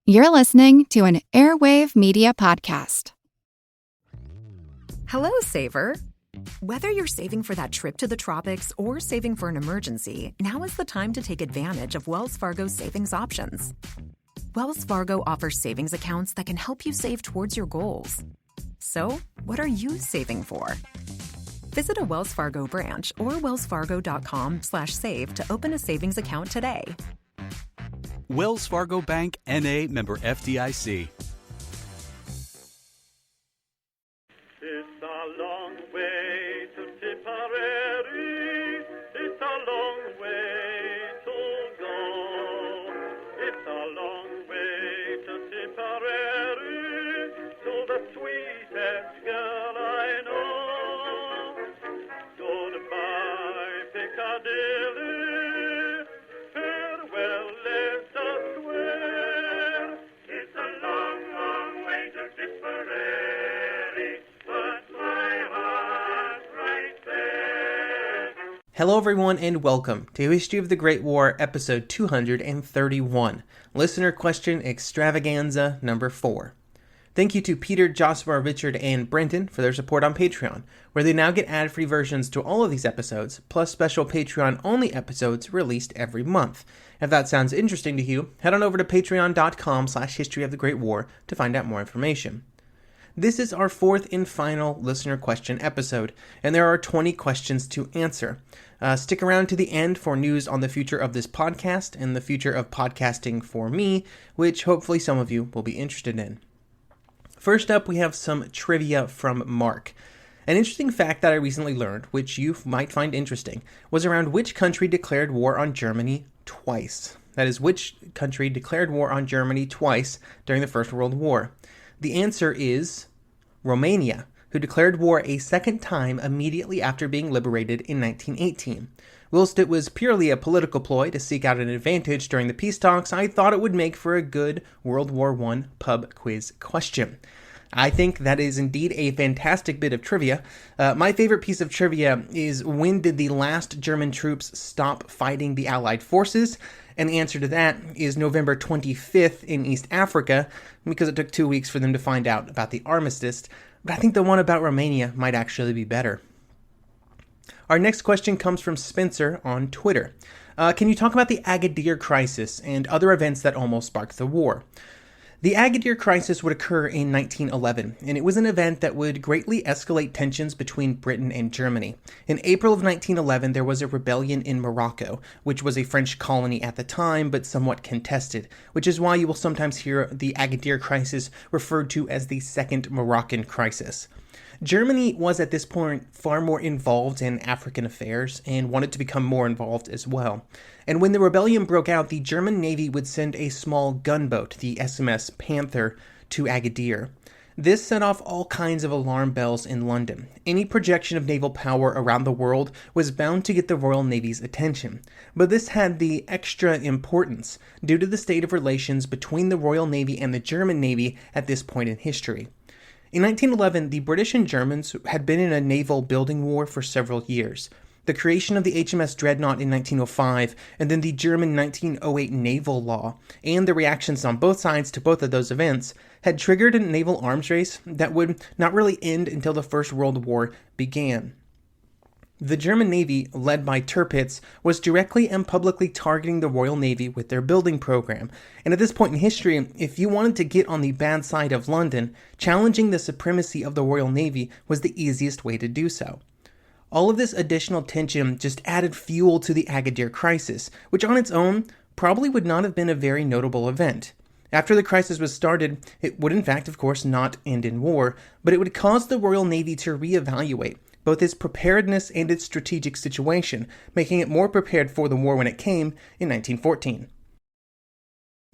You're listening to an Airwave Media Podcast. Hello, Saver. Whether you're saving for that trip to the tropics or saving for an emergency, now is the time to take advantage of Wells Fargo's savings options. Wells Fargo offers savings accounts that can help you save towards your goals. So, what are you saving for? Visit a Wells Fargo branch or wellsfargo.com/save to open a savings account today. Wells Fargo Bank, N.A., member FDIC. It's a long way to Tipperary. It's a long way to go. It's a long way to Tipperary, to the sweetest girl I know. Goodbye, Piccadilly. Farewell, Leicester Square. It's a long, long way to Tipperary, but my heart's right there. Hello everyone and welcome to History of the Great War, episode 231, Listener Question Extravaganza number 4. Thank you to Peter, Joshua, Richard, and Brenton for their support on Patreon, where they now get ad-free versions to all of these episodes, plus special Patreon-only episodes released every month. If that sounds interesting to you, head on over to patreon.com/historyofthegreatwar to find out more information. This is our fourth and final listener question episode, and there are 20 questions to answer. Stick around to the end for news on the future of this podcast and the future of podcasting for me, which hopefully some of you will be interested in. First up, we have some trivia from Mark. An interesting fact that I recently learned, which you might find interesting, was around which country declared war on Germany twice. That is, which country declared war on Germany twice during the First World War. The answer is Romania, who declared war a second time immediately after being liberated in 1918. Whilst it was purely a political ploy to seek out an advantage during the peace talks, I thought it would make for a good World War I pub quiz question. I think that is indeed a fantastic bit of trivia. My favorite piece of trivia is, when did the last German troops stop fighting the Allied forces? And the answer to that is November 25th in East Africa, because it took 2 weeks for them to find out about the armistice. But I think the one about Romania might actually be better. Our next question comes from Spencer on Twitter. Can you talk about the Agadir crisis and other events that almost sparked the war? The Agadir crisis would occur in 1911, and it was an event that would greatly escalate tensions between Britain and Germany. In April of 1911, there was a rebellion in Morocco, which was a French colony at the time, but somewhat contested, which is why you will sometimes hear the Agadir crisis referred to as the Second Moroccan Crisis. Germany was at this point far more involved in African affairs and wanted to become more involved as well. And when the rebellion broke out, the German Navy would send a small gunboat, the SMS Panther, to Agadir. This set off all kinds of alarm bells in London. Any projection of naval power around the world was bound to get the Royal Navy's attention. But this had the extra importance due to the state of relations between the Royal Navy and the German Navy at this point in history. In 1911, the British and Germans had been in a naval building war for several years. The creation of the HMS Dreadnought in 1905, and then the German 1908 naval law, and the reactions on both sides to both of those events, had triggered a naval arms race that would not really end until the First World War began. The German Navy, led by Tirpitz, was directly and publicly targeting the Royal Navy with their building program. And at this point in history, if you wanted to get on the bad side of London, challenging the supremacy of the Royal Navy was the easiest way to do so. All of this additional tension just added fuel to the Agadir crisis, which on its own probably would not have been a very notable event. After the crisis was started, it would in fact, of course, not end in war, but it would cause the Royal Navy to reevaluate both its preparedness and its strategic situation, making it more prepared for the war when it came in 1914.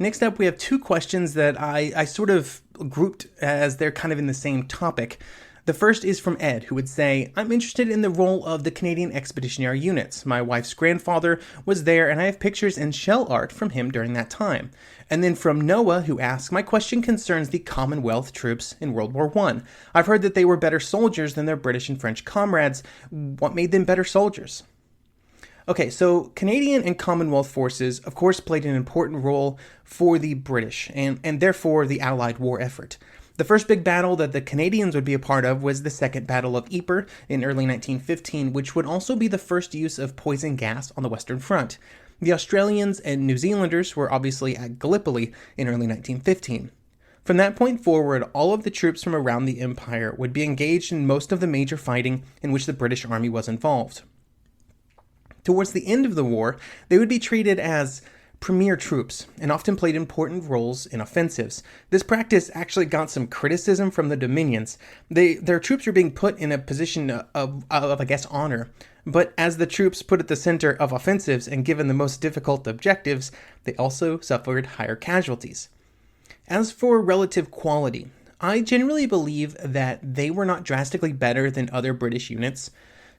Next up, we have two questions that I sort of grouped as they're kind of in the same topic. The first is from Ed, who would say, I'm interested in the role of the Canadian Expeditionary Units. My wife's grandfather was there, and I have pictures and shell art from him during that time. And then from Noah, who asks, my question concerns the Commonwealth troops in World War I. I've heard that they were better soldiers than their British and French comrades. What made them better soldiers? Okay, so Canadian and Commonwealth forces, of course, played an important role for the British and therefore the Allied war effort. The first big battle that the Canadians would be a part of was the Second Battle of Ypres in early 1915, which would also be the first use of poison gas on the Western Front. The Australians and New Zealanders were obviously at Gallipoli in early 1915. From that point forward, all of the troops from around the Empire would be engaged in most of the major fighting in which the British Army was involved. Towards the end of the war, they would be treated as premier troops and often played important roles in offensives. This practice actually got some criticism from the Dominions. Their troops were being put in a position of honor. But as the troops put at the center of offensives and given the most difficult objectives, they also suffered higher casualties. As for relative quality, I generally believe that they were not drastically better than other British units.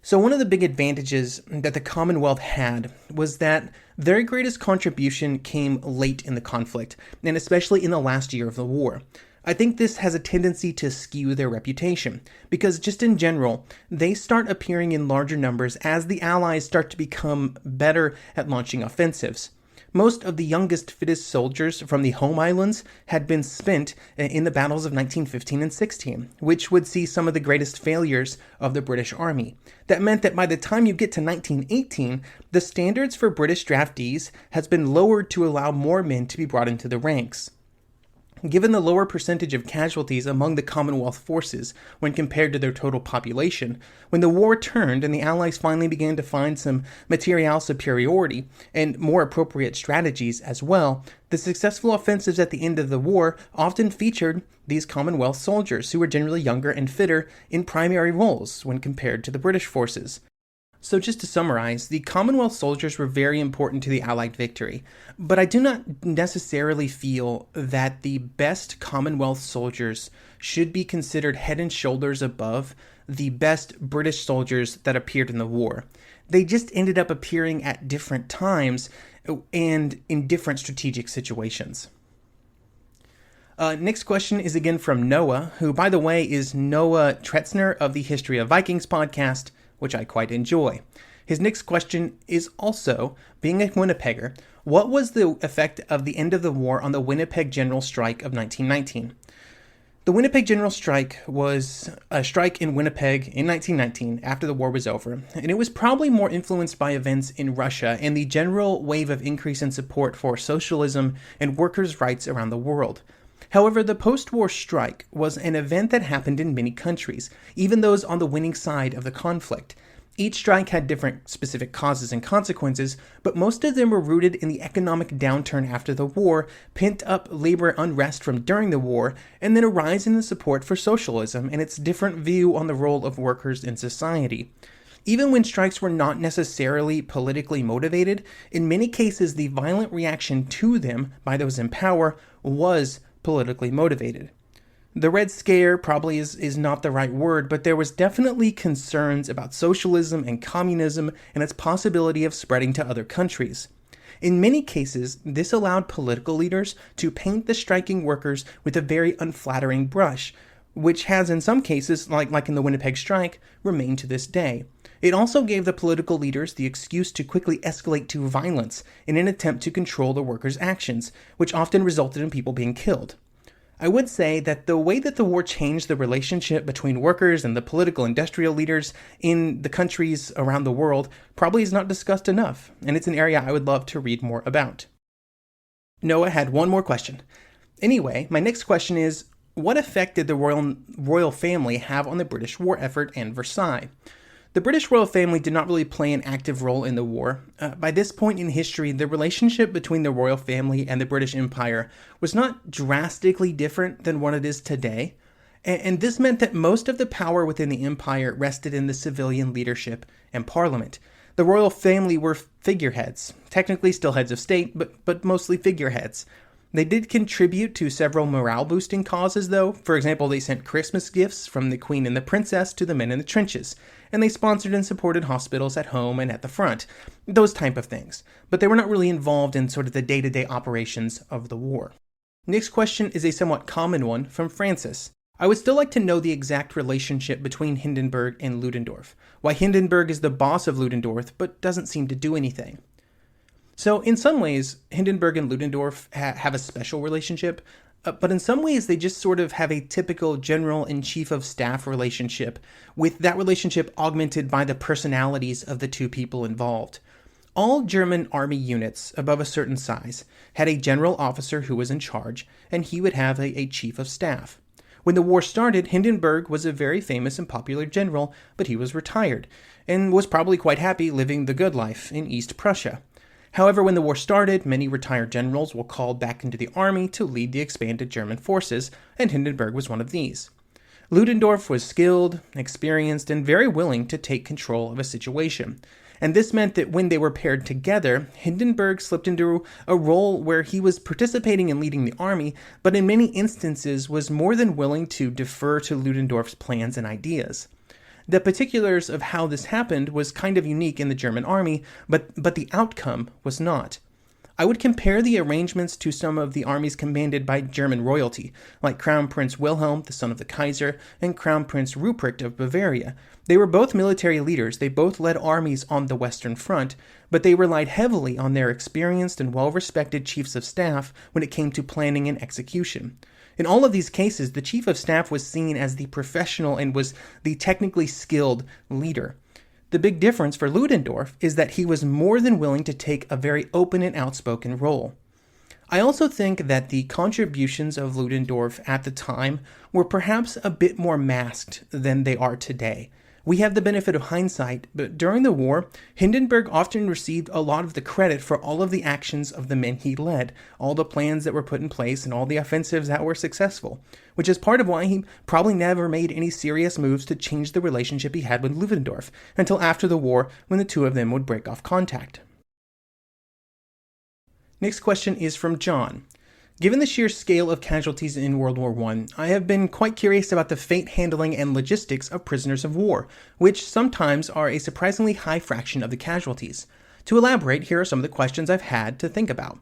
So one of the big advantages that the Commonwealth had was that their greatest contribution came late in the conflict, and especially in the last year of the war. I think this has a tendency to skew their reputation, because just in general, they start appearing in larger numbers as the Allies start to become better at launching offensives. Most of the youngest, fittest soldiers from the home islands had been spent in the battles of 1915 and 16, which would see some of the greatest failures of the British Army. That meant that by the time you get to 1918, the standards for British draftees has been lowered to allow more men to be brought into the ranks. Given the lower percentage of casualties among the Commonwealth forces when compared to their total population, when the war turned and the Allies finally began to find some material superiority and more appropriate strategies as well, the successful offensives at the end of the war often featured these Commonwealth soldiers who were generally younger and fitter in primary roles when compared to the British forces. So just to summarize, the Commonwealth soldiers were very important to the Allied victory, but I do not necessarily feel that the best Commonwealth soldiers should be considered head and shoulders above the best British soldiers that appeared in the war. They just ended up appearing at different times and in different strategic situations. Next question is again from Noah, who, by the way, is Noah Tretzner of the History of Vikings podcast, which I quite enjoy. His next question is also, being a Winnipegger, what was the effect of the end of the war on the Winnipeg General Strike of 1919? The Winnipeg General Strike was a strike in Winnipeg in 1919 after the war was over, and it was probably more influenced by events in Russia and the general wave of increase in support for socialism and workers' rights around the world. However, the post-war strike was an event that happened in many countries, even those on the winning side of the conflict. Each strike had different specific causes and consequences, but most of them were rooted in the economic downturn after the war, pent-up labor unrest from during the war, and then a rise in the support for socialism and its different view on the role of workers in society. Even when strikes were not necessarily politically motivated, in many cases the violent reaction to them by those in power was politically motivated. The Red Scare probably is not the right word, but there was definitely concerns about socialism and communism and its possibility of spreading to other countries. In many cases, this allowed political leaders to paint the striking workers with a very unflattering brush, which has in some cases, like in the Winnipeg strike, remained to this day. It also gave the political leaders the excuse to quickly escalate to violence in an attempt to control the workers' actions, which often resulted in people being killed. I would say that the way that the war changed the relationship between workers and the political industrial leaders in the countries around the world probably is not discussed enough, and it's an area I would love to read more about. Noah had one more question. Anyway, my next question is, what effect did the royal family have on the British war effort and Versailles? The British royal family did not really play an active role in the war. By this point in history, the relationship between the royal family and the British Empire was not drastically different than what it is today, and this meant that most of the power within the empire rested in the civilian leadership and parliament. The royal family were figureheads, technically still heads of state, but mostly figureheads. They did contribute to several morale-boosting causes, though. For example, they sent Christmas gifts from the Queen and the Princess to the men in the trenches, and they sponsored and supported hospitals at home and at the front, those type of things. But they were not really involved in sort of the day-to-day operations of the war. Next question is a somewhat common one from Francis. I would still like to know the exact relationship between Hindenburg and Ludendorff, why Hindenburg is the boss of Ludendorff but doesn't seem to do anything. So in some ways, Hindenburg and Ludendorff have a special relationship, but in some ways they just sort of have a typical general and chief of staff relationship, with that relationship augmented by the personalities of the two people involved. All German army units above a certain size had a general officer who was in charge, and he would have a chief of staff. When the war started, Hindenburg was a very famous and popular general, but he was retired, and was probably quite happy living the good life in East Prussia. However, when the war started, many retired generals were called back into the army to lead the expanded German forces, and Hindenburg was one of these. Ludendorff was skilled, experienced, and very willing to take control of a situation. And this meant that when they were paired together, Hindenburg slipped into a role where he was participating in leading the army, but in many instances was more than willing to defer to Ludendorff's plans and ideas. The particulars of how this happened was kind of unique in the German army, but the outcome was not. I would compare the arrangements to some of the armies commanded by German royalty, like Crown Prince Wilhelm, the son of the Kaiser, and Crown Prince Ruprecht of Bavaria. They were both military leaders, they both led armies on the Western Front, but they relied heavily on their experienced and well-respected chiefs of staff when it came to planning and execution. In all of these cases, the chief of staff was seen as the professional and was the technically skilled leader. The big difference for Ludendorff is that he was more than willing to take a very open and outspoken role. I also think that the contributions of Ludendorff at the time were perhaps a bit more masked than they are today. We have the benefit of hindsight, but during the war, Hindenburg often received a lot of the credit for all of the actions of the men he led, all the plans that were put in place, and all the offensives that were successful, which is part of why he probably never made any serious moves to change the relationship he had with Ludendorff until after the war, when the two of them would break off contact. Next question is from John. Given the sheer scale of casualties in World War I, I have been quite curious about the fate, handling, and logistics of prisoners of war, which sometimes are a surprisingly high fraction of the casualties. To elaborate, here are some of the questions I've had to think about.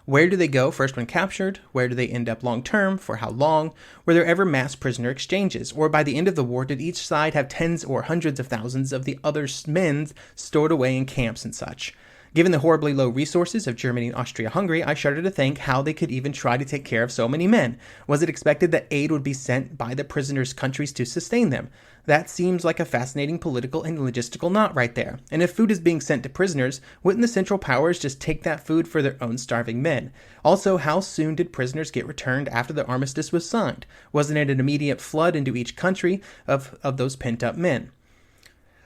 Where do they go first when captured? Where do they end up long-term? For how long? Were there ever mass prisoner exchanges? Or by the end of the war, did each side have tens or hundreds of thousands of the other men stored away in camps and such? Given the horribly low resources of Germany and Austria-Hungary, I shudder to think how they could even try to take care of so many men. Was it expected that aid would be sent by the prisoners' countries to sustain them? That seems like a fascinating political and logistical knot right there. And if food is being sent to prisoners, wouldn't the Central Powers just take that food for their own starving men? Also, how soon did prisoners get returned after the armistice was signed? Wasn't it an immediate flood into each country of those pent-up men?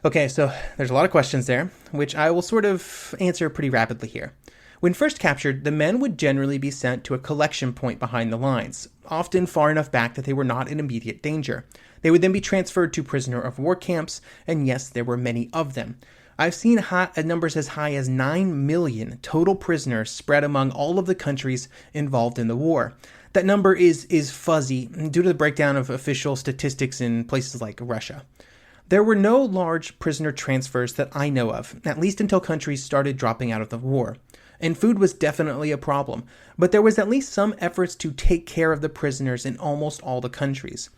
Okay, so there's a lot of questions there, which I will sort of answer pretty rapidly here. When first captured, the men would generally be sent to a collection point behind the lines, often far enough back that they were not in immediate danger. They would then be transferred to prisoner of war camps, and yes, there were many of them. I've seen numbers as high as 9 million total prisoners spread among all of the countries involved in the war. That number is fuzzy due to the breakdown of official statistics in places like Russia. There were no large prisoner transfers that I know of, at least until countries started dropping out of the war. And food was definitely a problem, but there was at least some efforts to take care of the prisoners in almost all the countries.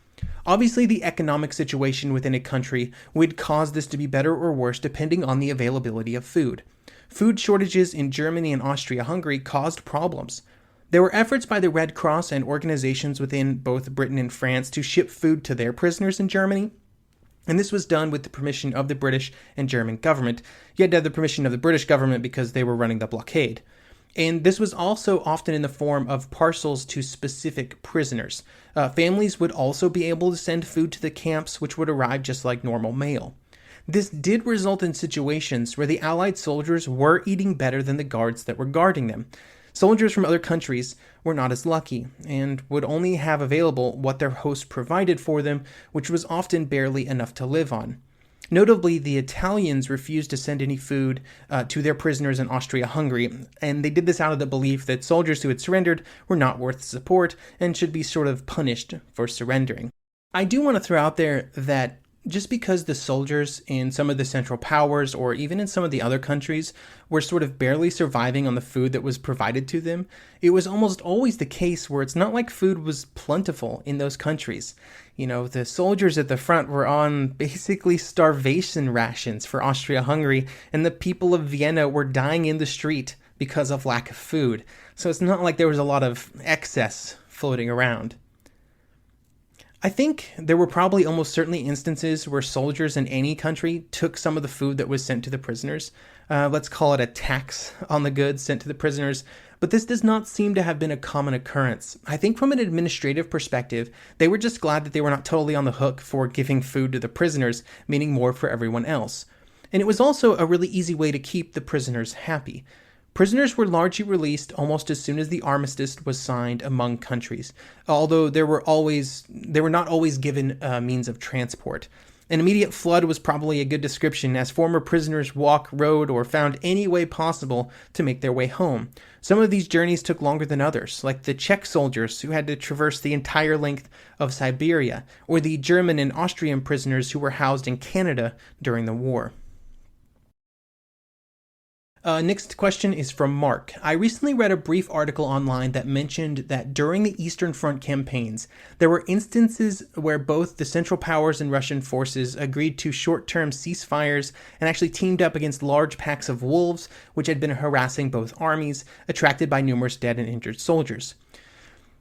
Obviously, the economic situation within a country would cause this to be better or worse depending on the availability of food. Food shortages in Germany and Austria-Hungary caused problems. There were efforts by the Red Cross and organizations within both Britain and France to ship food to their prisoners in Germany, and this was done with the permission of the British and German government. You had to have the permission of the British government because they were running the blockade. And this was also often in the form of parcels to specific prisoners. Families would also be able to send food to the camps, which would arrive just like normal mail. This did result in situations where the Allied soldiers were eating better than the guards that were guarding them. Soldiers from other countries were not as lucky and would only have available what their host provided for them, which was often barely enough to live on. Notably, the Italians refused to send any food to their prisoners in Austria-Hungary, and they did this out of the belief that soldiers who had surrendered were not worth support and should be sort of punished for surrendering. I do want to throw out there that just because the soldiers in some of the Central Powers, or even in some of the other countries, were sort of barely surviving on the food that was provided to them, it was almost always the case where it's not like food was plentiful in those countries. You know, the soldiers at the front were on basically starvation rations for Austria-Hungary, and the people of Vienna were dying in the street because of lack of food. So it's not like there was a lot of excess floating around. I think there were probably almost certainly instances where soldiers in any country took some of the food that was sent to the prisoners. Let's call it a tax on the goods sent to the prisoners. But this does not seem to have been a common occurrence. I think from an administrative perspective, they were just glad that they were not totally on the hook for giving food to the prisoners, meaning more for everyone else. And it was also a really easy way to keep the prisoners happy. Prisoners were largely released almost as soon as the armistice was signed among countries, although they were not always given means of transport. An immediate flood was probably a good description, as former prisoners walked, rode, or found any way possible to make their way home. Some of these journeys took longer than others, like the Czech soldiers who had to traverse the entire length of Siberia, or the German and Austrian prisoners who were housed in Canada during the war. Next question is from Mark. I recently read a brief article online that mentioned that during the Eastern Front campaigns, there were instances where both the Central Powers and Russian forces agreed to short-term ceasefires and actually teamed up against large packs of wolves, which had been harassing both armies, attracted by numerous dead and injured soldiers.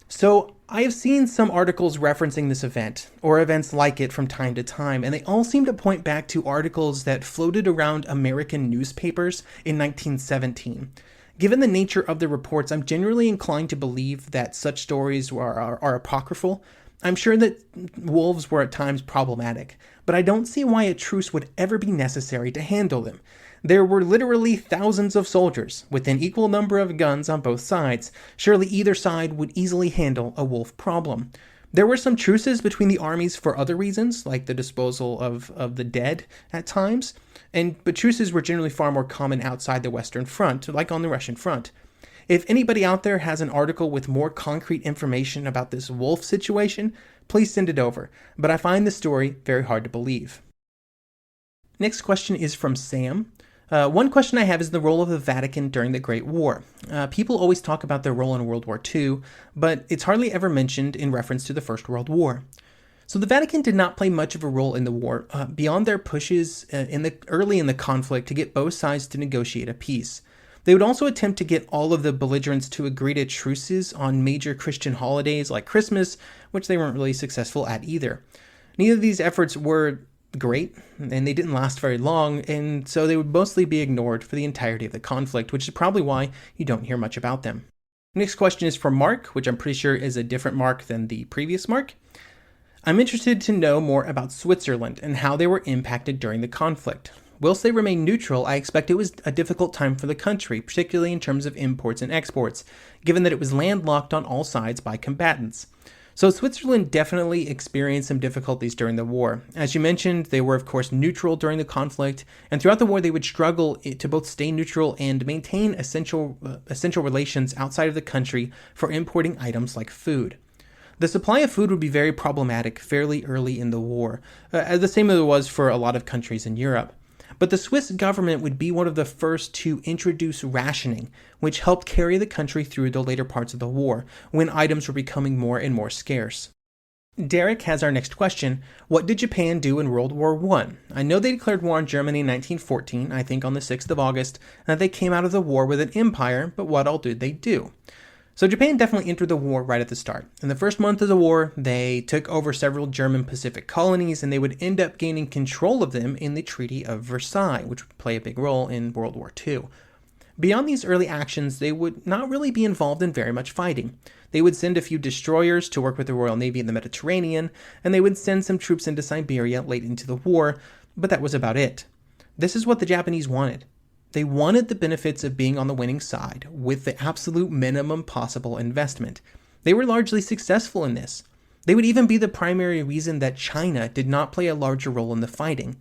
So, I have seen some articles referencing this event, or events like it from time to time, and they all seem to point back to articles that floated around American newspapers in 1917. Given the nature of the reports, I'm generally inclined to believe that such stories are apocryphal. I'm sure that wolves were at times problematic, but I don't see why a truce would ever be necessary to handle them. There were literally thousands of soldiers, with an equal number of guns on both sides. Surely either side would easily handle a wolf problem. There were some truces between the armies for other reasons, like the disposal of the dead at times, but truces were generally far more common outside the Western Front, like on the Russian front. If anybody out there has an article with more concrete information about this wolf situation, please send it over, but I find the story very hard to believe. Next question is from Sam. One question I have is the role of the Vatican during the Great War. People always talk about their role in World War II, but it's hardly ever mentioned in reference to the First World War. So the Vatican did not play much of a role in the war, beyond their pushes early in the conflict to get both sides to negotiate a peace. They would also attempt to get all of the belligerents to agree to truces on major Christian holidays like Christmas, which they weren't really successful at either. Neither of these efforts were great, and they didn't last very long, and so they would mostly be ignored for the entirety of the conflict, which is probably why you don't hear much about them. Next question is from Mark, which I'm pretty sure is a different Mark than the previous Mark. I'm interested to know more about Switzerland and how they were impacted during the conflict. Whilst they remained neutral, I expect it was a difficult time for the country, particularly in terms of imports and exports, given that it was landlocked on all sides by combatants. So Switzerland definitely experienced some difficulties during the war. As you mentioned, they were of course neutral during the conflict, and throughout the war they would struggle to both stay neutral and maintain essential relations outside of the country for importing items like food. The supply of food would be very problematic fairly early in the war, the same as it was for a lot of countries in Europe. But the Swiss government would be one of the first to introduce rationing, which helped carry the country through the later parts of the war, when items were becoming more and more scarce. Derek has our next question. What did Japan do in World War I? I know they declared war on Germany in 1914, I think on the 6th of August, and that they came out of the war with an empire, but what all did they do? So Japan definitely entered the war right at the start. In the first month of the war, they took over several German Pacific colonies, and they would end up gaining control of them in the Treaty of Versailles, which would play a big role in World War II. Beyond these early actions, they would not really be involved in very much fighting. They would send a few destroyers to work with the Royal Navy in the Mediterranean, and they would send some troops into Siberia late into the war, but that was about it. This is what the Japanese wanted. They wanted the benefits of being on the winning side with the absolute minimum possible investment. They were largely successful in this. They would even be the primary reason that China did not play a larger role in the fighting.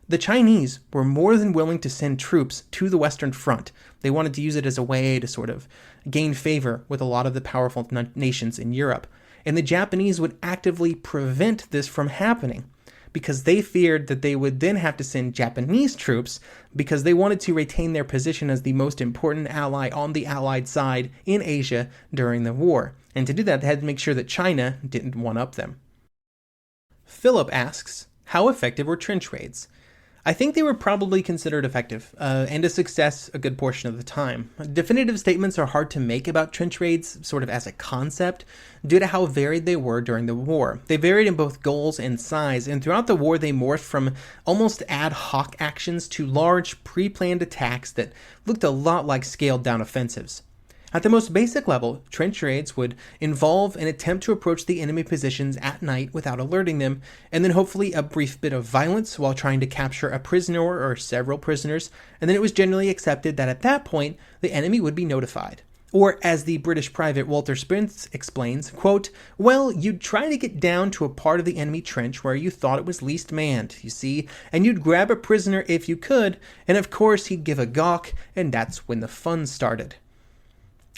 The Chinese were more than willing to send troops to the Western Front. They wanted to use it as a way to sort of gain favor with a lot of the powerful nations in Europe. And the Japanese would actively prevent this from happening. because they feared that they would then have to send Japanese troops because they wanted to retain their position as the most important ally on the Allied side in Asia during the war. And to do that, they had to make sure that China didn't one-up them. Philip asks, how effective were trench raids? I think they were probably considered effective, and a success a good portion of the time. Definitive statements are hard to make about trench raids, sort of as a concept, due to how varied they were during the war. They varied in both goals and size, and throughout the war they morphed from almost ad hoc actions to large, pre-planned attacks that looked a lot like scaled-down offensives. At the most basic level, trench raids would involve an attempt to approach the enemy positions at night without alerting them, and then hopefully a brief bit of violence while trying to capture a prisoner or several prisoners, and then it was generally accepted that at that point, the enemy would be notified. Or, as the British private Walter Spence explains, quote, well, you'd try to get down to a part of the enemy trench where you thought it was least manned, you see, and you'd grab a prisoner if you could, and of course he'd give a gawk, and that's when the fun started.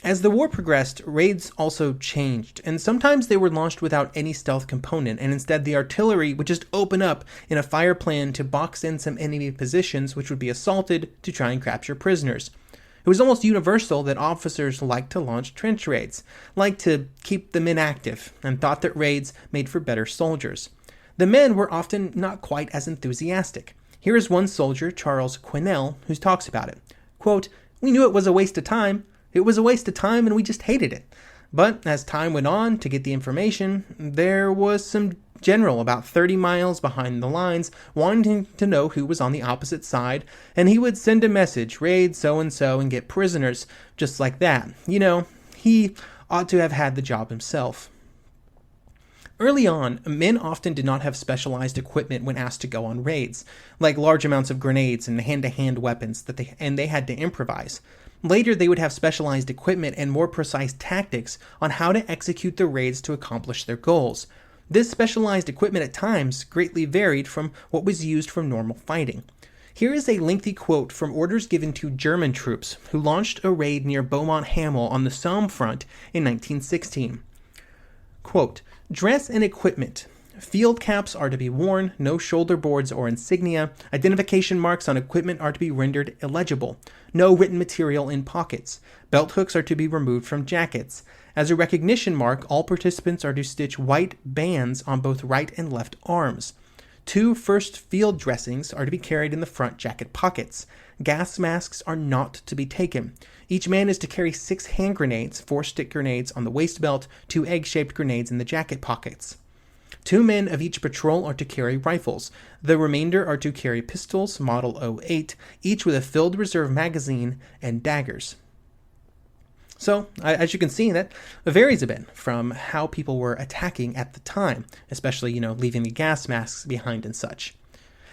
As the war progressed, raids also changed, and sometimes they were launched without any stealth component, and instead the artillery would just open up in a fire plan to box in some enemy positions which would be assaulted to try and capture prisoners. It was almost universal that officers liked to launch trench raids, liked to keep the men active, and thought that raids made for better soldiers. The men were often not quite as enthusiastic. Here is one soldier, Charles Quinnell, who talks about it. Quote, we knew it was a waste of time. It was a waste of time and we just hated it. But as time went on to get the information, there was some general about 30 miles behind the lines wanting to know who was on the opposite side, and he would send a message, raid so-and-so and get prisoners, just like that. You know, he ought to have had the job himself. Early on, men often did not have specialized equipment when asked to go on raids, like large amounts of grenades and hand-to-hand weapons and they had to improvise. Later, they would have specialized equipment and more precise tactics on how to execute the raids to accomplish their goals. This specialized equipment at times greatly varied from what was used for normal fighting. Here is a lengthy quote from orders given to German troops who launched a raid near Beaumont Hamel on the Somme front in 1916. Quote, dress and equipment. Field caps are to be worn, no shoulder boards or insignia. Identification marks on equipment are to be rendered illegible. No written material in pockets. Belt hooks are to be removed from jackets. As a recognition mark, all participants are to stitch white bands on both right and left arms. 2 first field dressings are to be carried in the front jacket pockets. Gas masks are not to be taken. Each man is to carry 6 hand grenades, 4 stick grenades on the waist belt, 2 egg-shaped grenades in the jacket pockets. 2 men of each patrol are to carry rifles. The remainder are to carry pistols, Model 08, each with a filled reserve magazine and daggers. So, as you can see, that varies a bit from how people were attacking at the time, especially, leaving the gas masks behind and such.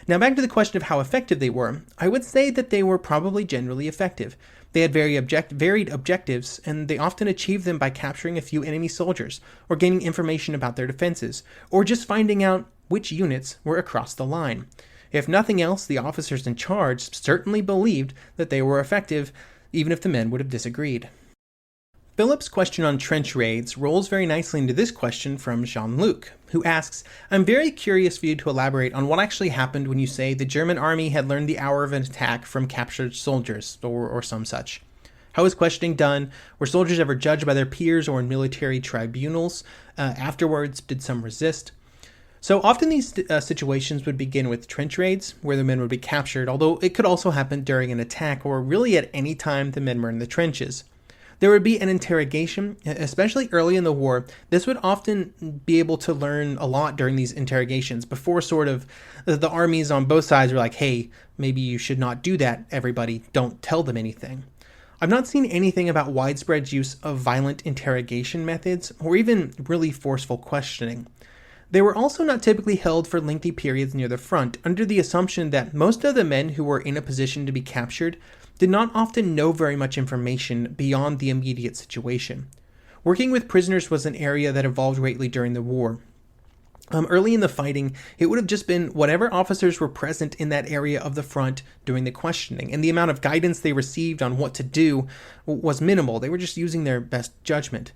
Now, back to the question of how effective they were, I would say that they were probably generally effective. They had varied objectives, and they often achieved them by capturing a few enemy soldiers, or gaining information about their defenses, or just finding out which units were across the line. If nothing else, the officers in charge certainly believed that they were effective, even if the men would have disagreed. Philip's question on trench raids rolls very nicely into this question from Jean-Luc, who asks, I'm very curious for you to elaborate on what actually happened when you say the German army had learned the hour of an attack from captured soldiers, or some such. How was questioning done? Were soldiers ever judged by their peers or in military tribunals? Afterwards, did some resist? So often these situations would begin with trench raids, where the men would be captured, although it could also happen during an attack, or really at any time the men were in the trenches. There would be an interrogation, especially early in the war. This would often be able to learn a lot during these interrogations before sort of the armies on both sides were like, hey, maybe you should not do that, everybody, don't tell them anything. I've not seen anything about widespread use of violent interrogation methods or even really forceful questioning. They were also not typically held for lengthy periods near the front, under the assumption that most of the men who were in a position to be captured did not often know very much information beyond the immediate situation. Working with prisoners was an area that evolved greatly during the war. Early in the fighting, it would have just been whatever officers were present in that area of the front during the questioning, and the amount of guidance they received on what to do was minimal. They were just using their best judgment.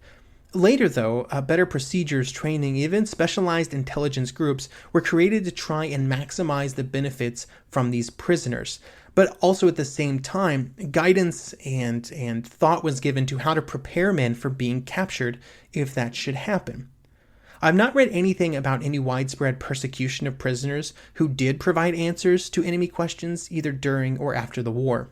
Later, though, better procedures, training, even specialized intelligence groups were created to try and maximize the benefits from these prisoners. But also at the same time, guidance and thought was given to how to prepare men for being captured if that should happen. I've not read anything about any widespread persecution of prisoners who did provide answers to enemy questions either during or after the war.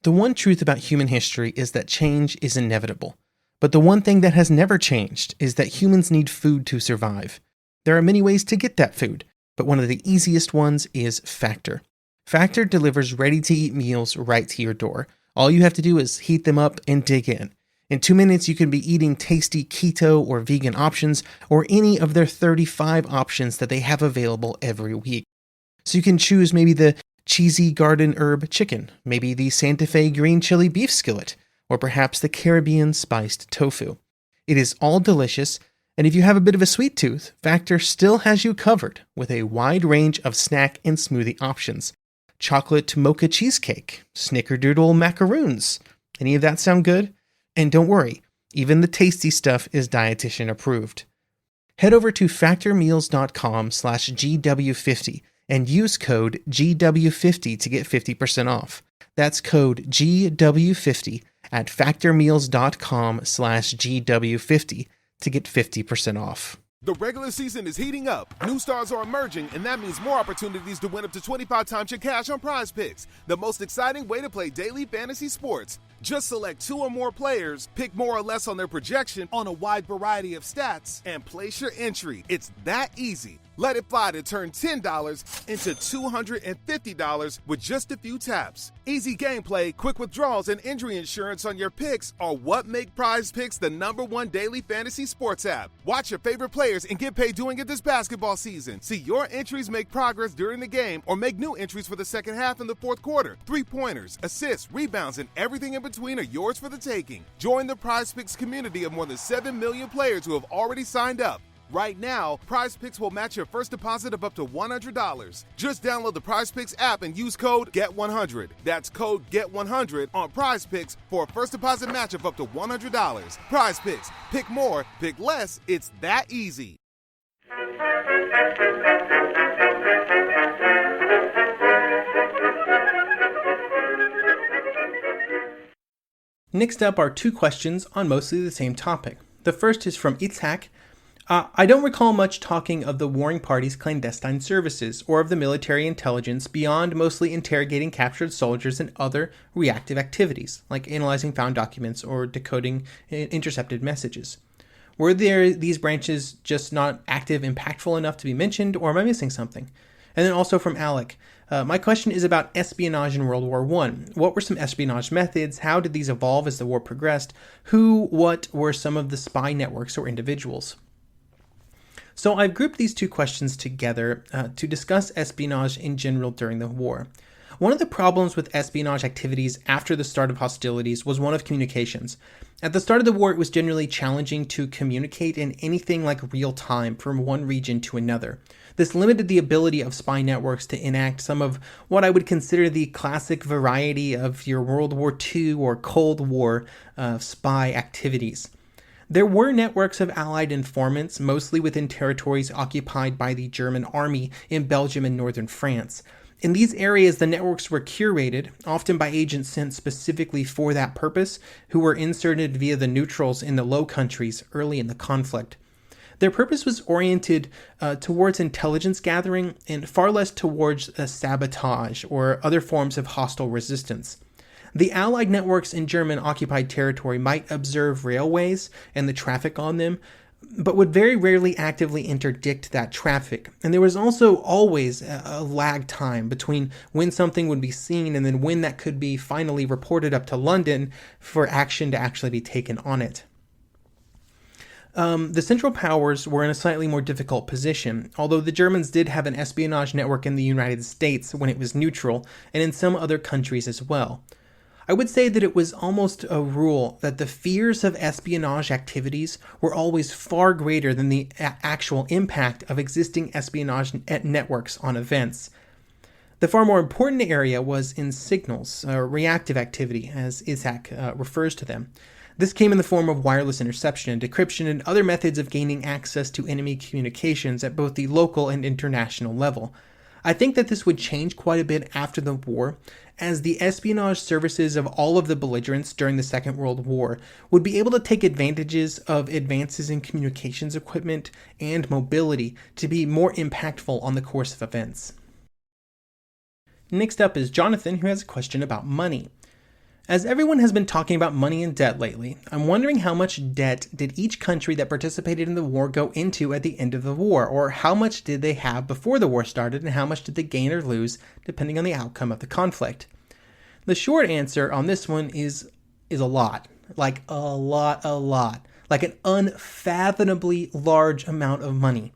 The one truth about human history is that change is inevitable. But the one thing that has never changed is that humans need food to survive. There are many ways to get that food, but one of the easiest ones is Factor. Factor delivers ready-to-eat meals right to your door. All you have to do is heat them up and dig in. In 2 minutes, you can be eating tasty keto or vegan options, or any of their 35 options that they have available every week. So you can choose maybe the cheesy garden herb chicken, maybe the Santa Fe green chili beef skillet, or perhaps the Caribbean spiced tofu. It is all delicious, and if you have a bit of a sweet tooth, Factor still has you covered with a wide range of snack and smoothie options. Chocolate mocha cheesecake, snickerdoodle macaroons. Any of that sound good? And don't worry, even the tasty stuff is dietitian approved. Head over to factormeals.com/GW50 and use code GW50 to get 50% off. That's code GW50 at factormeals.com/GW50 to get 50% off. The regular season is heating up, new stars are emerging, and that means more opportunities to win up to 25 times your cash on Prize Picks, the most exciting way to play daily fantasy sports. Just select 2 or more players, pick more or less on their projection on a wide variety of stats, and place your entry. It's that easy. Let it fly to turn $10 into $250 with just a few taps. Easy gameplay, quick withdrawals, and injury insurance on your picks are what make Prize Picks the #1 daily fantasy sports app. Watch your favorite players and get paid doing it this basketball season. See your entries make progress during the game or make new entries for the second half and the fourth quarter. 3-pointers, assists, rebounds, and everything in between are yours for the taking. Join the Prize Picks community of more than 7 million players who have already signed up. Right now, Prize Picks will match your first deposit of up to $100. Just download the Prize Picks app and use code GET100. That's code GET100 on Prize Picks for a first deposit match of up to $100. Prize Picks. Pick more, pick less. It's that easy. Next up are 2 questions on mostly the same topic. The first is from Itzhak. I don't recall much talking of the warring party's clandestine services or of the military intelligence beyond mostly interrogating captured soldiers and other reactive activities, like analyzing found documents or decoding intercepted messages. Were these branches just not active, impactful enough to be mentioned, or am I missing something? And then also from Alec, my question is about espionage in World War I. What were some espionage methods? How did these evolve as the war progressed? What were some of the spy networks or individuals? So I've grouped these 2 questions together to discuss espionage in general during the war. One of the problems with espionage activities after the start of hostilities was one of communications. At the start of the war, it was generally challenging to communicate in anything like real time from one region to another. This limited the ability of spy networks to enact some of what I would consider the classic variety of your World War II or Cold War spy activities. There were networks of Allied informants, mostly within territories occupied by the German army in Belgium and northern France. In these areas, the networks were curated, often by agents sent specifically for that purpose, who were inserted via the neutrals in the Low Countries early in the conflict. Their purpose was oriented towards intelligence gathering and far less towards sabotage or other forms of hostile resistance. The Allied networks in German-occupied territory might observe railways and the traffic on them, but would very rarely actively interdict that traffic. And there was also always a lag time between when something would be seen and then when that could be finally reported up to London for action to actually be taken on it. The Central Powers were in a slightly more difficult position, although the Germans did have an espionage network in the United States when it was neutral, and in some other countries as well. I would say that it was almost a rule that the fears of espionage activities were always far greater than the actual impact of existing espionage networks on events. The far more important area was in signals, reactive activity, as Isaac refers to them. This came in the form of wireless interception and decryption and other methods of gaining access to enemy communications at both the local and international level. I think that this would change quite a bit after the war, as the espionage services of all of the belligerents during the Second World War would be able to take advantages of advances in communications equipment and mobility to be more impactful on the course of events. Next up is Jonathan, who has a question about money. As everyone has been talking about money and debt lately, I'm wondering how much debt did each country that participated in the war go into at the end of the war, or how much did they have before the war started, and how much did they gain or lose, depending on the outcome of the conflict? The short answer on this one is a lot. Like a lot. Like an unfathomably large amount of money.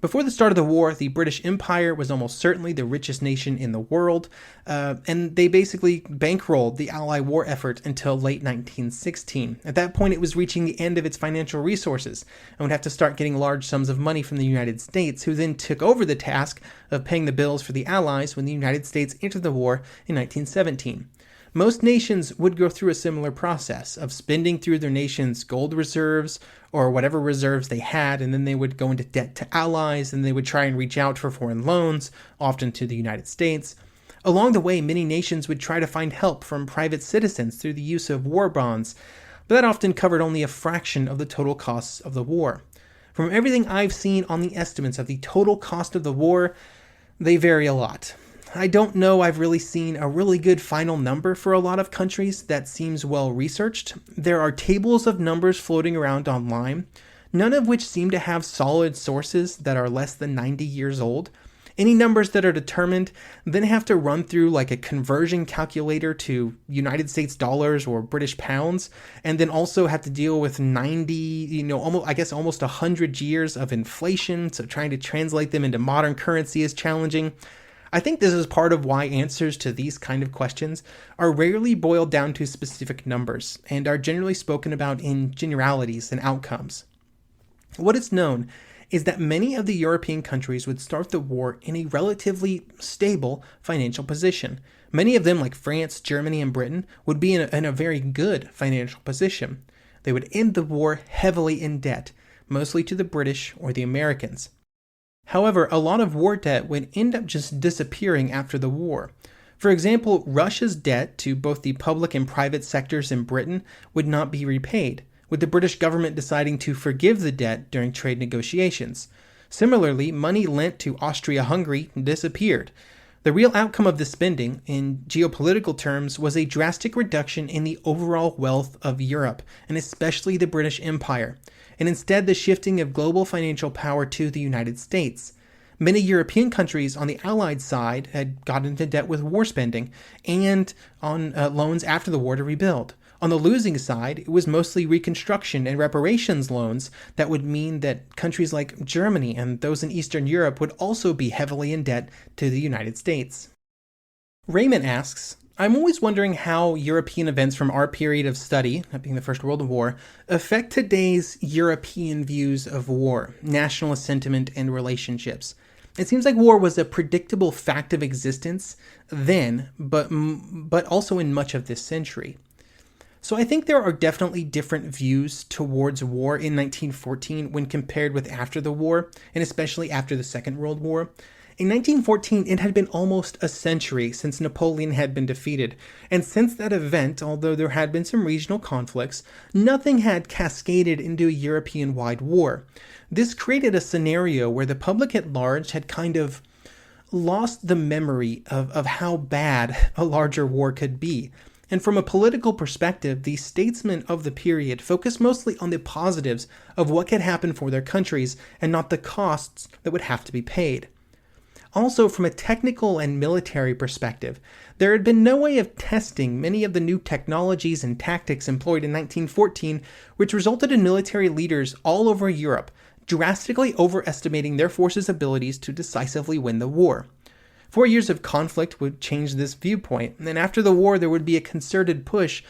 Before the start of the war, the British Empire was almost certainly the richest nation in the world, and they basically bankrolled the Allied war effort until late 1916. At that point, it was reaching the end of its financial resources and would have to start getting large sums of money from the United States, who then took over the task of paying the bills for the Allies when the United States entered the war in 1917. Most nations would go through a similar process of spending through their nation's gold reserves or whatever reserves they had, and then they would go into debt to allies, and they would try and reach out for foreign loans, often to the United States. Along the way, many nations would try to find help from private citizens through the use of war bonds, but that often covered only a fraction of the total costs of the war. From everything I've seen on the estimates of the total cost of the war, they vary a lot. I don't know I've really seen a really good final number for a lot of countries that seems well researched. There are tables of numbers floating around online, none of which seem to have solid sources that are less than 90 years old. Any numbers that are determined then have to run through like a conversion calculator to United States dollars or British pounds, and then also have to deal with 90, almost 100 years of inflation, so trying to translate them into modern currency is challenging. I think this is part of why answers to these kind of questions are rarely boiled down to specific numbers and are generally spoken about in generalities and outcomes. What is known is that many of the European countries would start the war in a relatively stable financial position. Many of them, like France, Germany, and Britain, would be in a very good financial position. They would end the war heavily in debt, mostly to the British or the Americans. However, a lot of war debt would end up just disappearing after the war. For example, Russia's debt to both the public and private sectors in Britain would not be repaid, with the British government deciding to forgive the debt during trade negotiations. Similarly, money lent to Austria-Hungary disappeared. The real outcome of this spending, in geopolitical terms, was a drastic reduction in the overall wealth of Europe, and especially the British Empire, and instead the shifting of global financial power to the United States. Many European countries on the Allied side had got into debt with war spending and on loans after the war to rebuild. On the losing side, it was mostly reconstruction and reparations loans that would mean that countries like Germany and those in Eastern Europe would also be heavily in debt to the United States. Raymond asks, I'm always wondering how European events from our period of study, that being the First World War, affect today's European views of war, nationalist sentiment, and relationships. It seems like war was a predictable fact of existence then, but also in much of this century. So I think there are definitely different views towards war in 1914 when compared with after the war, and especially after the Second World War. In 1914, it had been almost a century since Napoleon had been defeated, and since that event, although there had been some regional conflicts, nothing had cascaded into a European-wide war. This created a scenario where the public at large had kind of lost the memory of how bad a larger war could be. And from a political perspective, the statesmen of the period focused mostly on the positives of what could happen for their countries and not the costs that would have to be paid. Also, from a technical and military perspective, there had been no way of testing many of the new technologies and tactics employed in 1914, which resulted in military leaders all over Europe drastically overestimating their forces' abilities to decisively win the war. 4 years of conflict would change this viewpoint, and after the war there would be a concerted push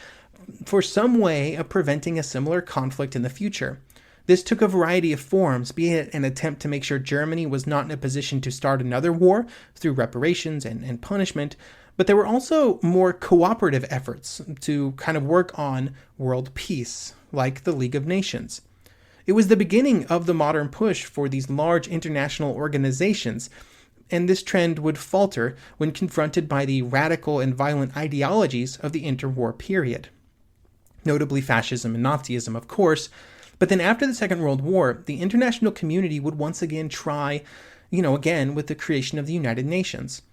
for some way of preventing a similar conflict in the future. This took a variety of forms, be it an attempt to make sure Germany was not in a position to start another war through reparations and punishment, but there were also more cooperative efforts to kind of work on world peace, like the League of Nations. It was the beginning of the modern push for these large international organizations, and this trend would falter when confronted by the radical and violent ideologies of the interwar period. Notably fascism and Nazism, of course, but then after the Second World War, the international community would once again try, again with the creation of the United Nations.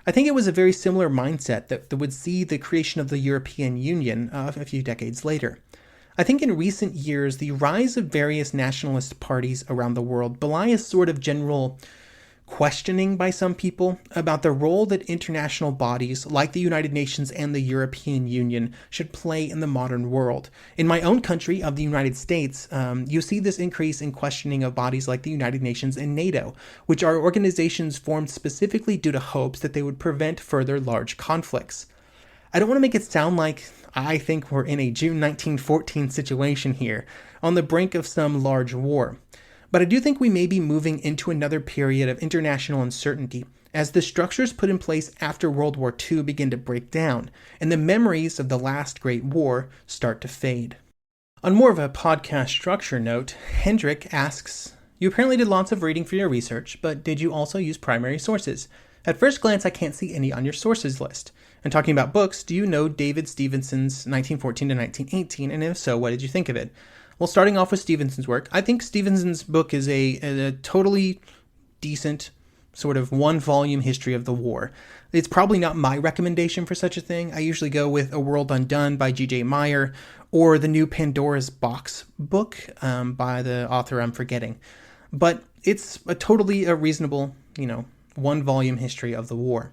I think it was a very similar mindset that would see the creation of the European Union a few decades later. I think in recent years, the rise of various nationalist parties around the world belie a sort of general questioning by some people about the role that international bodies like the United Nations and the European Union should play in the modern world. In my own country of the United States, you see this increase in questioning of bodies like the United Nations and NATO, which are organizations formed specifically due to hopes that they would prevent further large conflicts. I don't want to make it sound like I think we're in a June 1914 situation here, on the brink of some large war. But I do think we may be moving into another period of international uncertainty as the structures put in place after World War II begin to break down and the memories of the last Great War start to fade. On more of a podcast structure note, Hendrik asks, you apparently did lots of reading for your research, but did you also use primary sources? At first glance, I can't see any on your sources list. And talking about books, do you know David Stevenson's 1914 to 1918, and if so, what did you think of it? Well, starting off with Stevenson's work, I think Stevenson's book is a totally decent sort of one-volume history of the war. It's probably not my recommendation for such a thing. I usually go with A World Undone by G.J. Meyer or the new Pandora's Box book by the author I'm forgetting. But it's a reasonable, one-volume history of the war.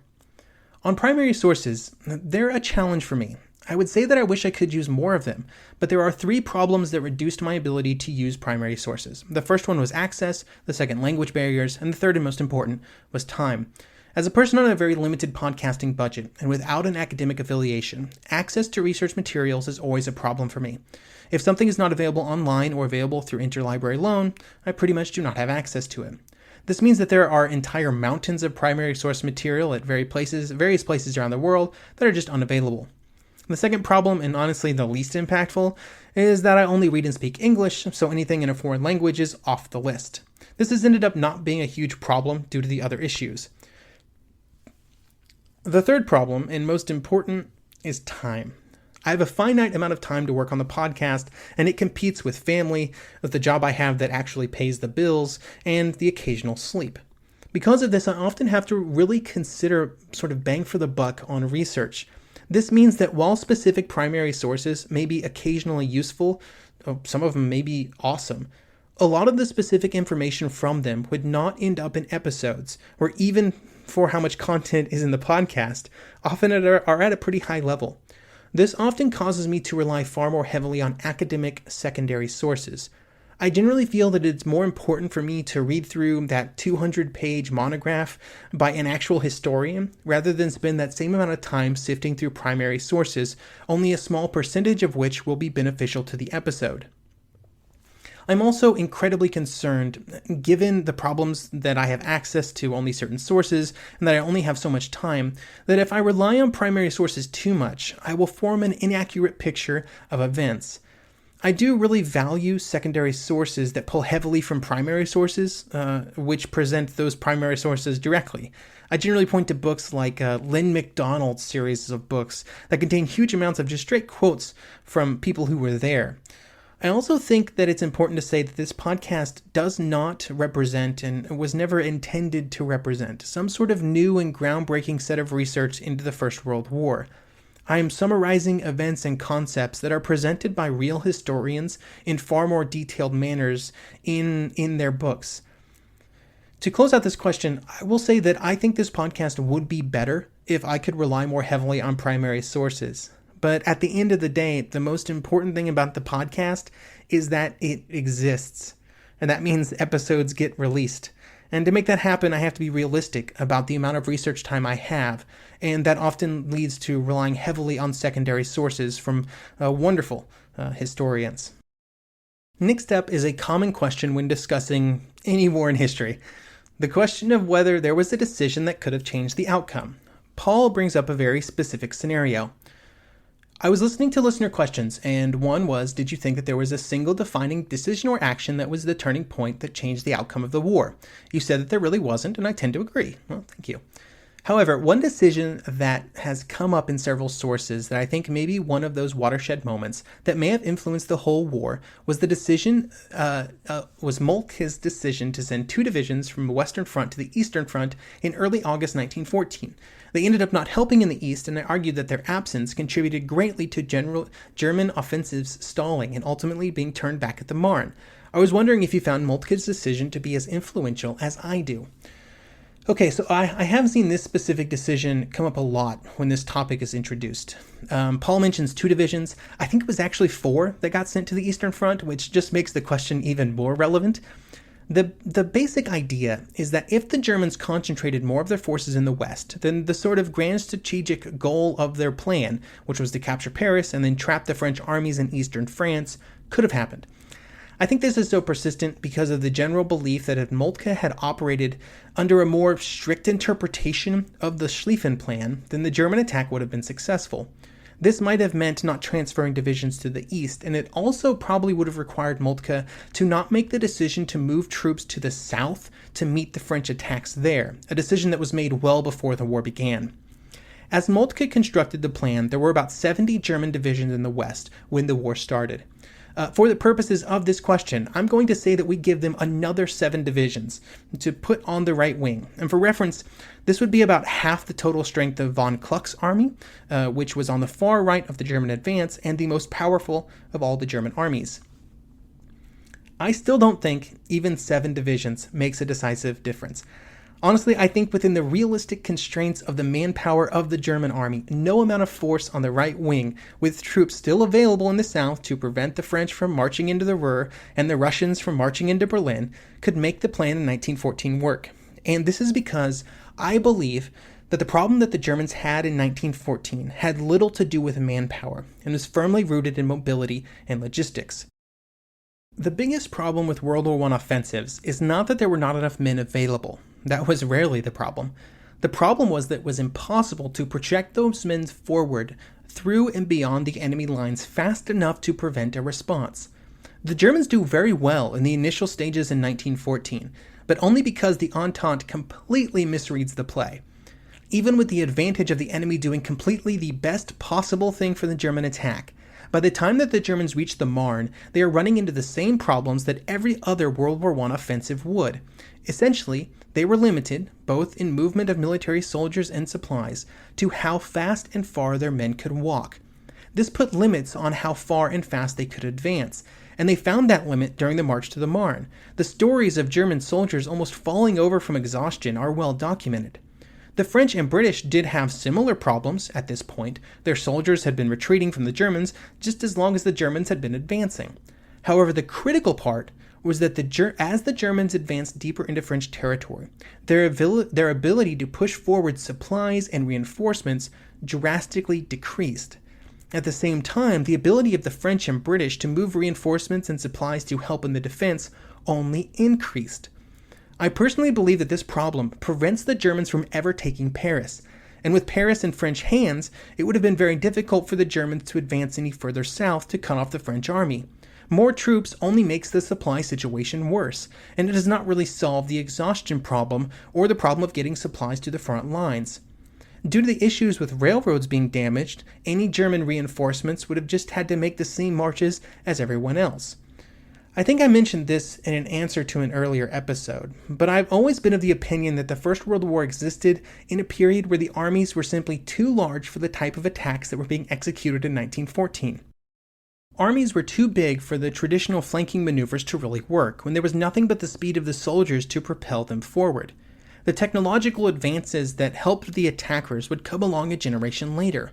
On primary sources, they're a challenge for me. I would say that I wish I could use more of them, but there are 3 problems that reduced my ability to use primary sources. The first one was access, the second language barriers, and the third and most important was time. As a person on a very limited podcasting budget and without an academic affiliation, access to research materials is always a problem for me. If something is not available online or available through interlibrary loan, I pretty much do not have access to it. This means that there are entire mountains of primary source material at various places around the world that are just unavailable. The second problem, and honestly the least impactful, is that I only read and speak English, so anything in a foreign language is off the list. This has ended up not being a huge problem due to the other issues. The third problem, and most important, is time. I have a finite amount of time to work on the podcast, and it competes with family, with the job I have that actually pays the bills, and the occasional sleep. Because of this, I often have to really consider sort of bang for the buck on research. This means that while specific primary sources may be occasionally useful, some of them may be awesome, a lot of the specific information from them would not end up in episodes, or even for how much content is in the podcast, often are at a pretty high level. This often causes me to rely far more heavily on academic secondary sources. I generally feel that it's more important for me to read through that 200-page monograph by an actual historian rather than spend that same amount of time sifting through primary sources, only a small percentage of which will be beneficial to the episode. I'm also incredibly concerned, given the problems that I have access to only certain sources and that I only have so much time, that if I rely on primary sources too much, I will form an inaccurate picture of events. I do really value secondary sources that pull heavily from primary sources, which present those primary sources directly. I generally point to books like Lynn McDonald's series of books that contain huge amounts of just straight quotes from people who were there. I also think that it's important to say that this podcast does not represent and was never intended to represent some sort of new and groundbreaking set of research into the First World War. I am summarizing events and concepts that are presented by real historians in far more detailed manners in their books. To close out this question, I will say that I think this podcast would be better if I could rely more heavily on primary sources. But at the end of the day, the most important thing about the podcast is that it exists. And that means episodes get released. And to make that happen, I have to be realistic about the amount of research time I have. And that often leads to relying heavily on secondary sources from wonderful historians. Next up is a common question when discussing any war in history. The question of whether there was a decision that could have changed the outcome. Paul brings up a very specific scenario. I was listening to listener questions, and one was, did you think that there was a single defining decision or action that was the turning point that changed the outcome of the war? You said that there really wasn't, and I tend to agree. Well, thank you. However, one decision that has come up in several sources that I think may be one of those watershed moments that may have influenced the whole war was was Moltke's decision to send 2 divisions from the Western Front to the Eastern Front in early August 1914. They ended up not helping in the East, and I argued that their absence contributed greatly to German offensives stalling and ultimately being turned back at the Marne. I was wondering if you found Moltke's decision to be as influential as I do. Okay, so I have seen this specific decision come up a lot when this topic is introduced. Paul mentions 2 divisions. I think it was actually 4 that got sent to the Eastern Front, which just makes the question even more relevant. The basic idea is that if the Germans concentrated more of their forces in the West, then the sort of grand strategic goal of their plan, which was to capture Paris and then trap the French armies in eastern France, could have happened. I think this is so persistent because of the general belief that if Moltke had operated under a more strict interpretation of the Schlieffen Plan, then the German attack would have been successful. This might have meant not transferring divisions to the east, and it also probably would have required Moltke to not make the decision to move troops to the south to meet the French attacks there, a decision that was made well before the war began. As Moltke constructed the plan, there were about 70 German divisions in the west when the war started. For the purposes of this question, I'm going to say that we give them another 7 divisions to put on the right wing. And for reference, this would be about half the total strength of von Kluck's army, which was on the far right of the German advance and the most powerful of all the German armies. I still don't think even 7 divisions makes a decisive difference. Honestly, I think within the realistic constraints of the manpower of the German army, no amount of force on the right wing, with troops still available in the south to prevent the French from marching into the Ruhr and the Russians from marching into Berlin, could make the plan in 1914 work. And this is because I believe that the problem that the Germans had in 1914 had little to do with manpower and was firmly rooted in mobility and logistics. The biggest problem with World War I offensives is not that there were not enough men available. That was rarely the problem. The problem was that it was impossible to project those men forward through and beyond the enemy lines fast enough to prevent a response. The Germans do very well in the initial stages in 1914, but only because the Entente completely misreads the play. Even with the advantage of the enemy doing completely the best possible thing for the German attack, by the time that the Germans reach the Marne, they are running into the same problems that every other World War I offensive would. Essentially, they were limited, both in movement of military soldiers and supplies, to how fast and far their men could walk. This put limits on how far and fast they could advance, and they found that limit during the march to the Marne. The stories of German soldiers almost falling over from exhaustion are well documented. The French and British did have similar problems at this point. Their soldiers had been retreating from the Germans just as long as the Germans had been advancing. However, the critical part was that as the Germans advanced deeper into French territory, their ability to push forward supplies and reinforcements drastically decreased. At the same time, the ability of the French and British to move reinforcements and supplies to help in the defense only increased. I personally believe that this problem prevents the Germans from ever taking Paris, and with Paris in French hands, it would have been very difficult for the Germans to advance any further south to cut off the French army. More troops only makes the supply situation worse, and it does not really solve the exhaustion problem or the problem of getting supplies to the front lines. Due to the issues with railroads being damaged, any German reinforcements would have just had to make the same marches as everyone else. I think I mentioned this in an answer to an earlier episode, but I've always been of the opinion that the First World War existed in a period where the armies were simply too large for the type of attacks that were being executed in 1914. Armies were too big for the traditional flanking maneuvers to really work, when there was nothing but the speed of the soldiers to propel them forward. The technological advances that helped the attackers would come along a generation later.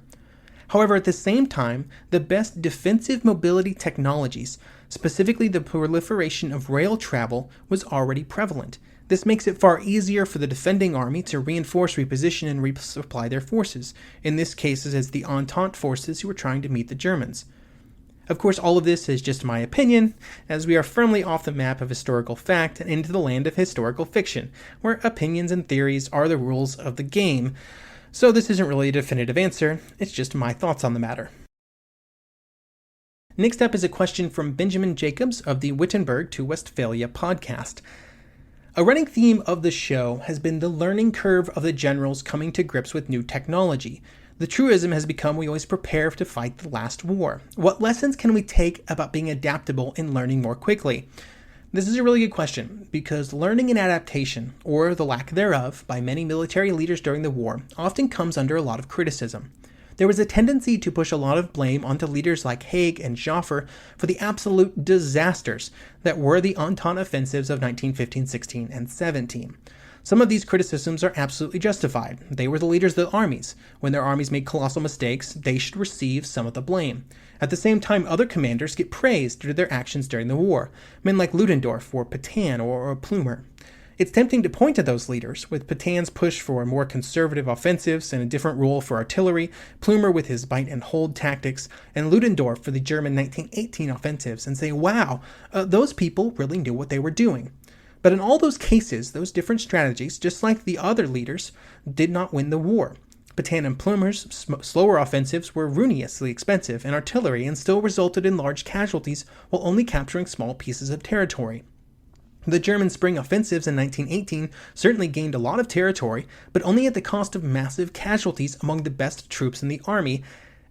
However, at the same time, the best defensive mobility technologies, specifically the proliferation of rail travel, was already prevalent. This makes it far easier for the defending army to reinforce, reposition, and resupply their forces, in this case as the Entente forces who were trying to meet the Germans. Of course, all of this is just my opinion, as we are firmly off the map of historical fact and into the land of historical fiction, where opinions and theories are the rules of the game. So this isn't really a definitive answer, it's just my thoughts on the matter. Next up is a question from Benjamin Jacobs of the Wittenberg to Westphalia podcast. A running theme of the show has been the learning curve of the generals coming to grips with new technology. The truism has become we always prepare to fight the last war. What lessons can we take about being adaptable and learning more quickly? This is a really good question, because learning and adaptation, or the lack thereof, by many military leaders during the war often comes under a lot of criticism. There was a tendency to push a lot of blame onto leaders like Haig and Joffre for the absolute disasters that were the Entente offensives of 1915, 16, and 17. Some of these criticisms are absolutely justified. They were the leaders of the armies. When their armies made colossal mistakes, they should receive some of the blame. At the same time, other commanders get praised due to their actions during the war, men like Ludendorff or Petain or Plumer. It's tempting to point to those leaders, with Petain's push for more conservative offensives and a different role for artillery, Plumer with his bite and hold tactics, and Ludendorff for the German 1918 offensives, and say, wow, those people really knew what they were doing. But in all those cases, those different strategies, just like the other leaders, did not win the war. Petain and Plumer's slower offensives were ruinously expensive in artillery and still resulted in large casualties while only capturing small pieces of territory. The German spring offensives in 1918 certainly gained a lot of territory, but only at the cost of massive casualties among the best troops in the army,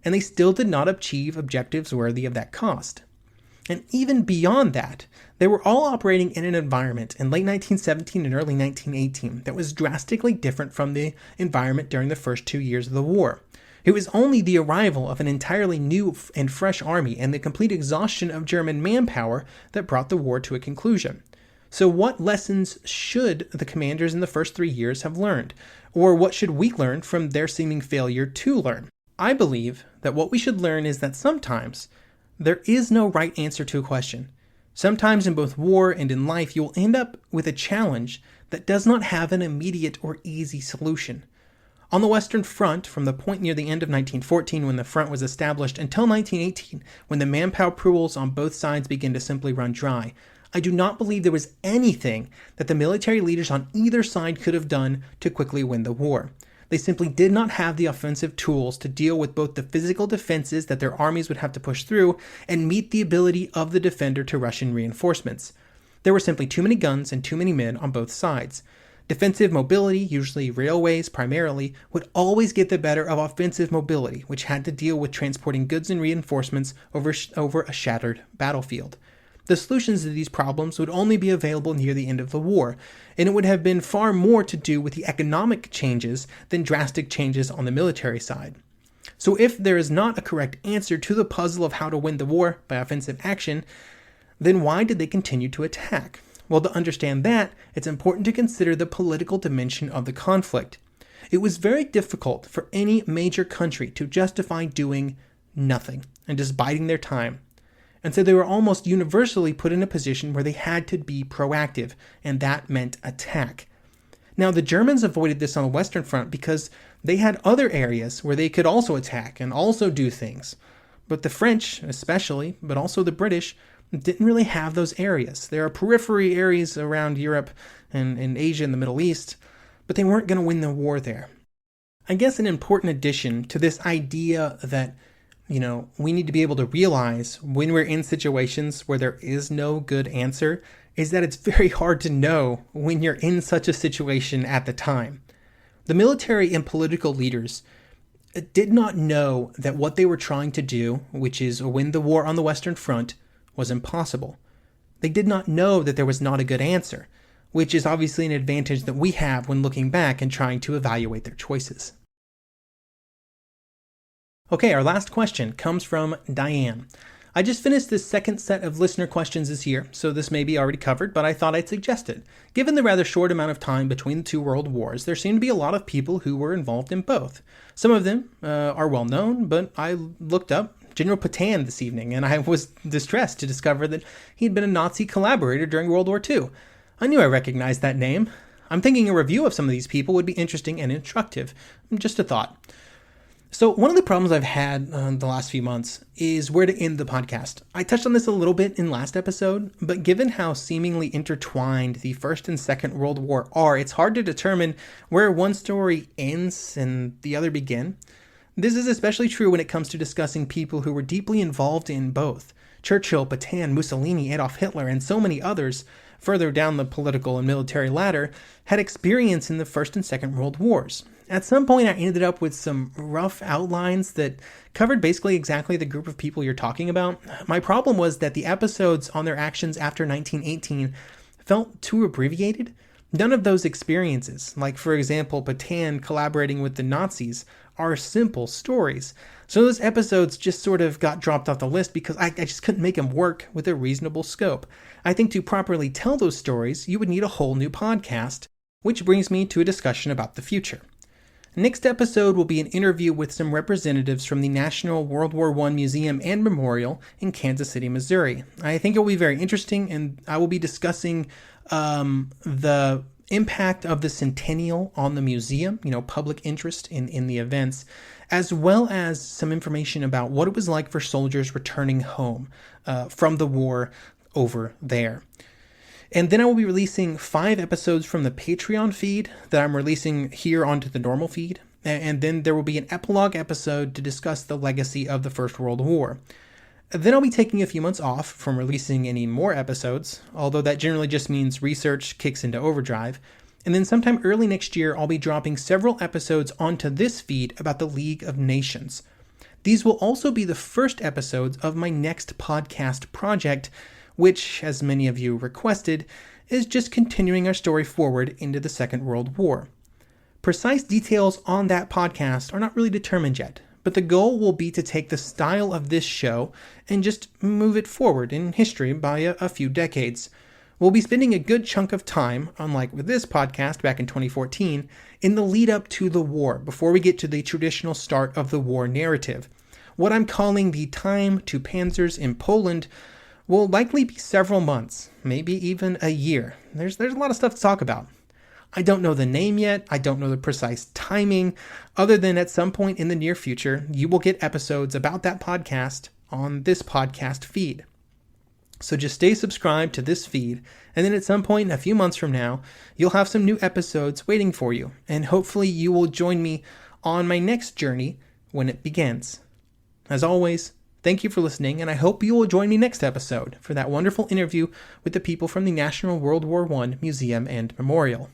and they still did not achieve objectives worthy of that cost. And even beyond that, they were all operating in an environment in late 1917 and early 1918 that was drastically different from the environment during the first 2 years of the war. It was only the arrival of an entirely new and fresh army and the complete exhaustion of German manpower that brought the war to a conclusion. So what lessons should the commanders in the first 3 years have learned? Or what should we learn from their seeming failure to learn? I believe that what we should learn is that sometimes there is no right answer to a question. Sometimes in both war and in life, you will end up with a challenge that does not have an immediate or easy solution. On the Western Front, from the point near the end of 1914 when the front was established until 1918, when the manpower pools on both sides began to simply run dry, I do not believe there was anything that the military leaders on either side could have done to quickly win the war. They simply did not have the offensive tools to deal with both the physical defenses that their armies would have to push through and meet the ability of the defender to rush in reinforcements. There were simply too many guns and too many men on both sides. Defensive mobility, usually railways primarily, would always get the better of offensive mobility, which had to deal with transporting goods and reinforcements over a shattered battlefield. The solutions to these problems would only be available near the end of the war, and it would have been far more to do with the economic changes than drastic changes on the military side. So if there is not a correct answer to the puzzle of how to win the war by offensive action, then why did they continue to attack? Well, to understand that, it's important to consider the political dimension of the conflict. It was very difficult for any major country to justify doing nothing and just biding their time. And so they were almost universally put in a position where they had to be proactive, and that meant attack. Now, the Germans avoided this on the Western Front because they had other areas where they could also attack and also do things. But the French, especially, but also the British, didn't really have those areas. There are periphery areas around Europe and Asia and the Middle East, but they weren't going to win the war there. I guess an important addition to this idea that we need to be able to realize when we're in situations where there is no good answer is that it's very hard to know when you're in such a situation at the time. The military and political leaders did not know that what they were trying to do, which is win the war on the Western Front, was impossible. They did not know that there was not a good answer, which is obviously an advantage that we have when looking back and trying to evaluate their choices. Okay, our last question comes from Diane. I just finished this second set of listener questions this year, so this may be already covered, but I thought I'd suggest it. Given the rather short amount of time between the two world wars, there seem to be a lot of people who were involved in both. Some of them are well known, but I looked up General Petain this evening, and I was distressed to discover that he'd been a Nazi collaborator during World War II. I knew I recognized that name. I'm thinking a review of some of these people would be interesting and instructive. Just a thought. So one of the problems I've had the last few months is where to end the podcast. I touched on this a little bit in last episode, but given how seemingly intertwined the First and Second World War are, it's hard to determine where one story ends and the other begin. This is especially true when it comes to discussing people who were deeply involved in both. Churchill, Petain, Mussolini, Adolf Hitler, and so many others further down the political and military ladder had experience in the First and Second World Wars. At some point, I ended up with some rough outlines that covered basically exactly the group of people you're talking about. My problem was that the episodes on their actions after 1918 felt too abbreviated. None of those experiences, like for example Petain collaborating with the Nazis, are simple stories. So those episodes just sort of got dropped off the list because I just couldn't make them work with a reasonable scope. I think to properly tell those stories, you would need a whole new podcast, which brings me to a discussion about the future. Next episode will be an interview with some representatives from the National World War I Museum and Memorial in Kansas City, Missouri. I think it will be very interesting, and I will be discussing the impact of the centennial on the museum, public interest in the events, as well as some information about what it was like for soldiers returning home from the war over there. And then I will be releasing 5 episodes from the Patreon feed that I'm releasing here onto the normal feed. And then there will be an epilogue episode to discuss the legacy of the First World War. Then I'll be taking a few months off from releasing any more episodes, although that generally just means research kicks into overdrive. And then sometime early next year, I'll be dropping several episodes onto this feed about the League of Nations. These will also be the first episodes of my next podcast project, which, as many of you requested, is just continuing our story forward into the Second World War. Precise details on that podcast are not really determined yet, but the goal will be to take the style of this show and just move it forward in history by a few decades. We'll be spending a good chunk of time, unlike with this podcast back in 2014, in the lead up to the war, before we get to the traditional start of the war narrative. What I'm calling the time to Panzers in Poland will likely be several months, maybe even a year. There's a lot of stuff to talk about. I don't know the name yet. I don't know the precise timing, other than at some point in the near future, you will get episodes about that podcast on this podcast feed. So just stay subscribed to this feed, and then at some point in a few months from now, you'll have some new episodes waiting for you, and hopefully you will join me on my next journey when it begins. As always, thank you for listening, and I hope you will join me next episode for that wonderful interview with the people from the National World War I Museum and Memorial.